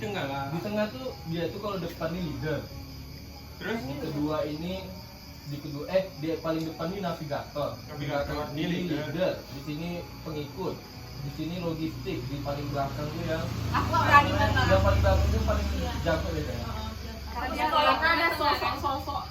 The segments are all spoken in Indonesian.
tengah lah. Di tengah tuh dia tuh kalau depan ini leader. Terus Di kedua ini di paling depan ini navigator. Navigator, Di ini sini leader. leader, di sini pengikut. Di sini logistik, di paling belakang tuh yang Aku nggak berani banget. yang paling belakang itu paling Iya. jago deh kayaknya. Karena dia kalau ada sosok-sosok.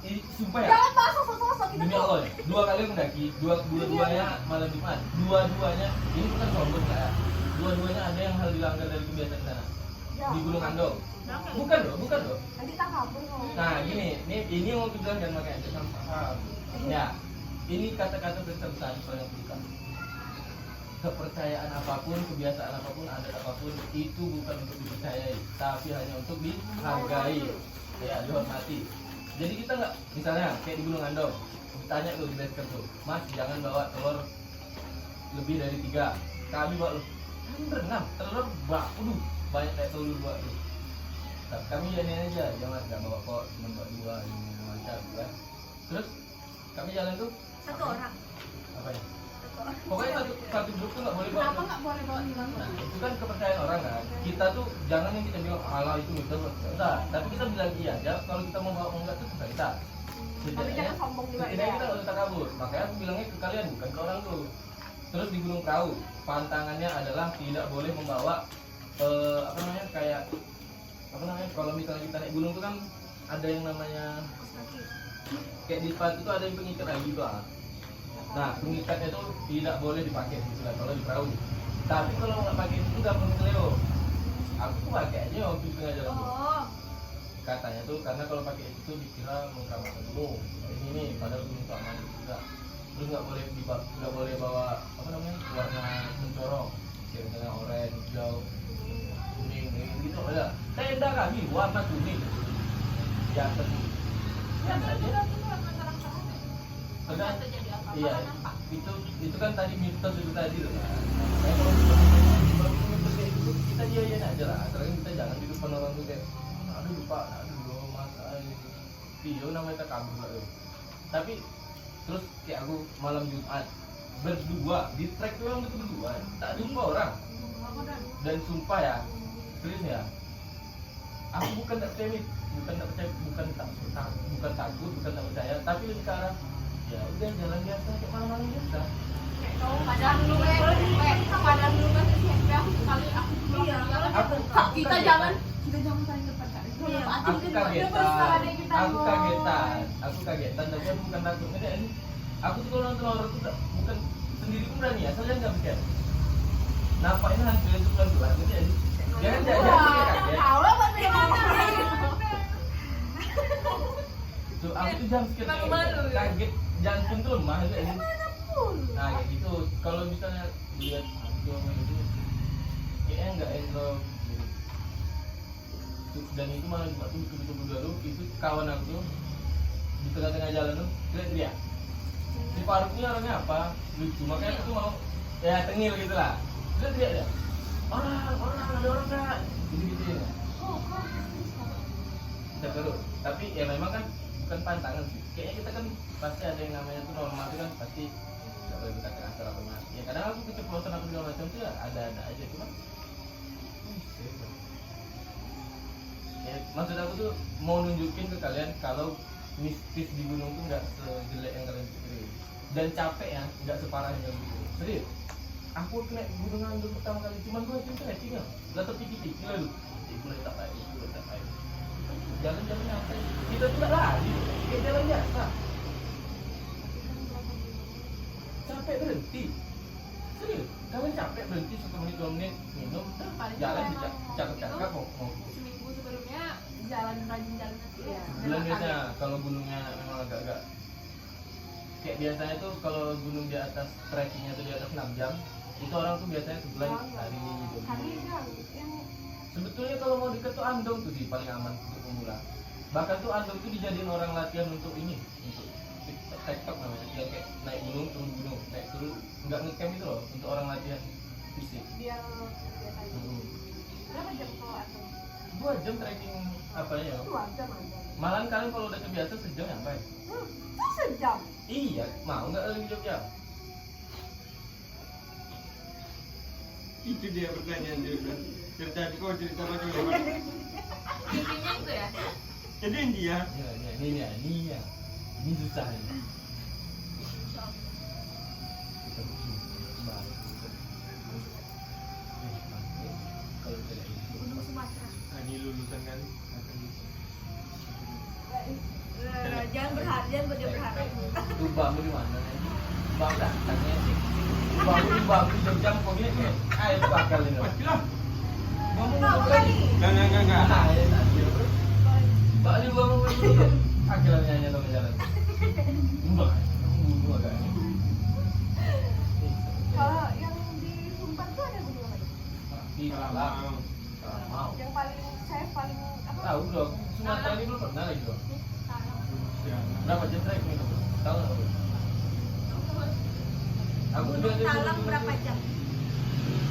Ini sumpah ya. Jangan bahas sosok-sosok kita Demi tuh. Allah, 2 kali mendaki, dua-duanya malam Jumat. Dua-duanya ini bukan sombong nggak ya? Dua-duanya ada yang hal dilanggar dari kebiasaan sana. Di Gunung Andong. Bukan loh. Nanti tak kabur kok. Nah, ini yang mau bilang dan makanya jangan paham. Ya, ini kata-kata besar yang bukan. Kepercayaan apapun, kebiasaan apapun, adat apapun itu bukan untuk dipercayai, tapi hanya untuk dihargai, ya dihormati. Jadi kita nggak, misalnya kayak di Gunung Andong, tanya tuh di base camp tuh, Mas jangan bawa telur lebih dari 3. Kami bawa berenam, telur banyak kayak telur buat tuh. Tapi kami jalanin aja, jangan nggak bawa kok, cuma bawa 2 ini macam kan. Terus kami jalan tuh Satu orang. apa ya? Pokoknya satu grup tuh nggak boleh bawa. Kenapa nggak boleh bawa hilang? Nah, itu kan kepercayaan orang kan. Kita tuh jangan yang kita bilang Allah itu mitos, enggak. Tapi kita bilang iya aja. Kalau kita mau bawa enggak tuh terserah kita. Tapi jangan sombong juga Setidaknya ya. kita nggak usah kabur. Makanya aku bilangnya ke kalian bukan ke orang tuh. Terus di Gunung Perahu, pantangannya adalah tidak boleh membawa kalau misalnya kita naik gunung tuh kan ada yang namanya kayak di sepatu tuh ada yang pengikat lagi tuh. Nah, pengikatnya itu tidak boleh dipakai gitu kan kalau di perahu. Tapi kalau nggak pakai itu nggak perlu Leo. Aku tuh pakai aja waktu di tengah jalan tuh. Oh. Katanya tuh karena kalau pakai itu tuh dikira mengkeramatkan gunung. Ini nih padahal gunung itu aman juga. Terus nggak boleh bawa warna mencorong, kayak misalnya oranye, hijau, kuning, gitu ada. Tenda kami warna kuning. Ya tadi. Ada. Iya, itu kan tadi mitos itu tadi loh. Nah, kalau mitos kayak gitu kita iyain aja lah. Asalkan kita jangan di depan orang tuh kayak, aduh pak, aduh mas, video namanya kita kabur lah. Tapi terus kayak aku malam Jumat berdua di trek tuh yang berdua, tak jumpa orang. Dan sumpah ya, serius ya. Aku bukan tak percaya, bukan takut, bukan tak percaya, tapi lebih ke arah ya udah jalan biasa kayak malam-malam biasa. Padahal dulu padahal dulu kan SMP aku sekali aku kita jangan paling depan kak. Aku kagetan, tapi aku bukan takut. Aku tuh kalau nonton horor tuh bukan sendiri pun berani ya, soalnya nggak bisa. Nampaknya hantu itu pelan-pelan gitu ya. Jangan kaget. Tuh aku tuh jam kaget, jantung tuh lemah gitu ya. Nah kayak gitu, kalau misalnya lihat hantu itu kayaknya nggak enjoy gitu. Dan itu malah Jumat tuh betul-betul lalu itu kawan aku tuh di tengah-tengah jalan tuh teriak-teriak. Si Faruk ini orangnya apa? Lucu, makanya aku mau ya tengil gitu lah. Teriak dia. Orang ada orang nggak? Gitu ya. Kita terus. Tapi ya memang kan bukan pantangan sih. Kayaknya kita kan pasti ada yang namanya tuh normal itu kan pasti nggak boleh kita kasar apa enggak. Ya kadang aku keceplosan apa segala macam tuh ya ada aja cuma. Ya, maksud aku tuh mau nunjukin ke kalian kalau mistis di gunung tuh nggak sejelek yang kalian pikirin dan capek ya nggak separah yang kalian pikirin. Serius, aku naik gunung Andong pertama kali cuma 2 jam tuh tinggal nggak terpikir-pikir lalu boleh tak air, jalan-jalan nyantai kita tuh nggak lari kayak jalan biasa. Capek berhenti, serius kalian capek berhenti 1 menit 2 menit minum jalan cakap-cakap mau Seminggu sebelumnya rajin jalan kaki ya. bulan biasanya kalau gunungnya memang agak-agak kayak biasanya tuh kalau gunung di atas trekkingnya tuh di atas 6 jam itu orang tuh biasanya sebulan hari gitu. Sebetulnya kalau mau deket tuh Andong tuh sih paling aman untuk pemula. Bahkan tuh Andong tuh dijadiin orang latihan untuk ini, untuk TikTok namanya, yang kayak naik gunung turun gunung naik turun nggak ngecamp itu loh untuk orang latihan fisik. Biar berapa jam kalau atau 2 jam trekking apa ya? 2 jam aja. Malah kalian kalau udah terbiasa sejam nyampe. Sejam. Iya, mau nggak lebih jam? Itu dia pertanyaan dia bilang. Dari tadi kau cerita macam apa? Intinya itu ya. Jadi India. Ini susah ini. Kita coba. Kalau tidak itu. Gunung Sumatera. Ini lulusan kan akan Jangan berharap, jangan berharap. Itu bangun di mana? Bang datangnya sih. Bangun di jam-jam kok ini kayak air bakal ini. pastilah. Ngomong Tahu apa kali. lagi? Enggak. Bak di bangun dulu. Akhirnya nyanyi dong jalan. Enggak. Kamu agak ini. Kalau yang di Sumbar tuh ada gunung apa? Di Malang. Mau. Yang paling apa? Tahu dong. Sumatera ini belum pernah lagi dong. Ya. Berapa jam trek ini? Tahu nggak? Aku Gunung biasanya Talang dulu- berapa jam?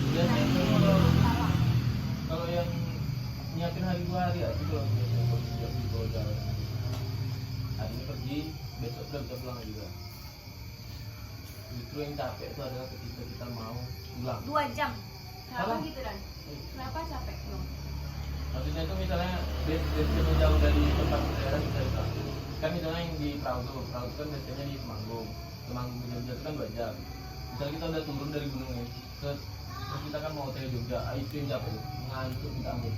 Biasanya itu Talang. kalau yang nyiapin hari 2 hari aja kalau biasanya kalau siap di bawah jalan. Hari ini pergi, besok udah bisa pulang juga. Justru yang capek itu adalah ketika kita mau pulang. 2 jam. Kenapa Salah. gitu Dan? Kenapa capek lo? Maksudnya itu misalnya base jauh dari tempat daerah bisa itu. Kan misalnya yang di perahu kan biasanya di Temanggung ke Jogja itu kan 2 jam. Misalnya kita udah turun dari gunung ini, terus kita kan mau ke Jogja, itu yang capek, ngantuk kita ambil.